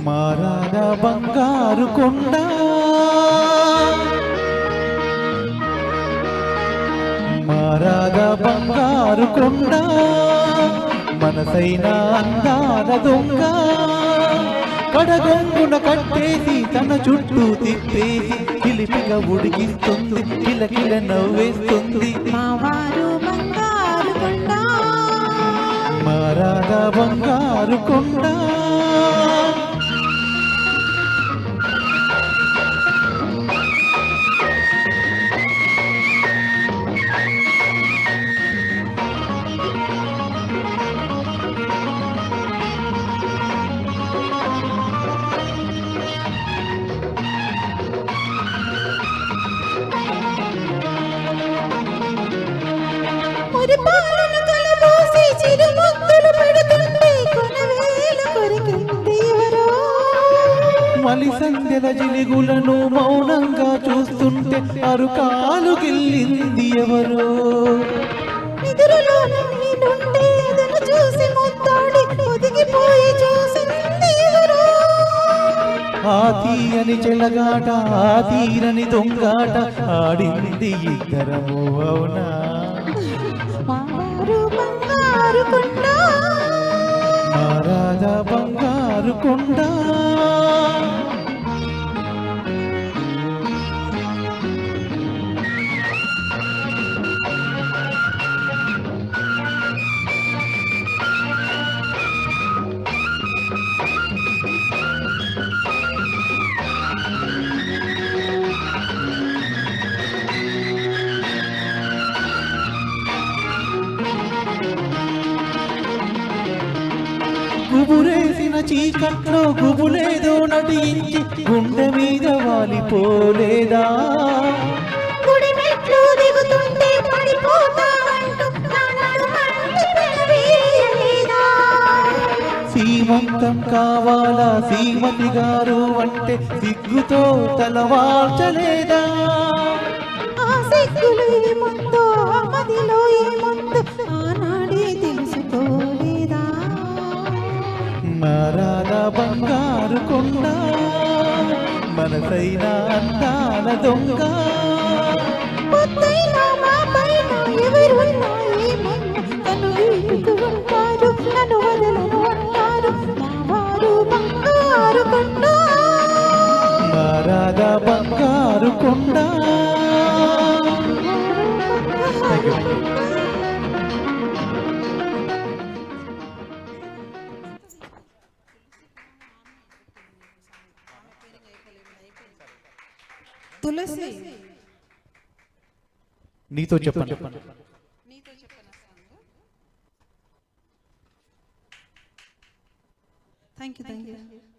మారాద బంగారు కొండ మారాద బంగారు కొండ మనసైన అందాల దొంగ కడగొంగున కట్టేసి తన చుట్టూ తిప్పేసి కిలిపిగా ఉడికిస్తుంది కిలకిల నవ్వేస్తుంది మారాద బంగారు కొండ మలి సంధ్యల జిలిగులను మౌనంగా చూస్తుంటే అరుకాలు గిల్లింది ఎవరో ఆ తీయని చెలగాట ఆ తీరని దొంగాట ఆడింది ఇద్దరము అవునా మారాద బంగారు కొండ గుబురేసిన చీకట్లో గుబులేదో నటించి గుండె మీద వాలిపోలేదా సీమంతం కావాలా శ్రీమతి గారు అంటే సిగ్గుతో తలవాల్చలేదా మారాద బంగారు కొండ మనసైన అందాల దొంగ మారాద బంగారు కొండ తులసి నీతో చెప్పండి థ్యాంక్ యూ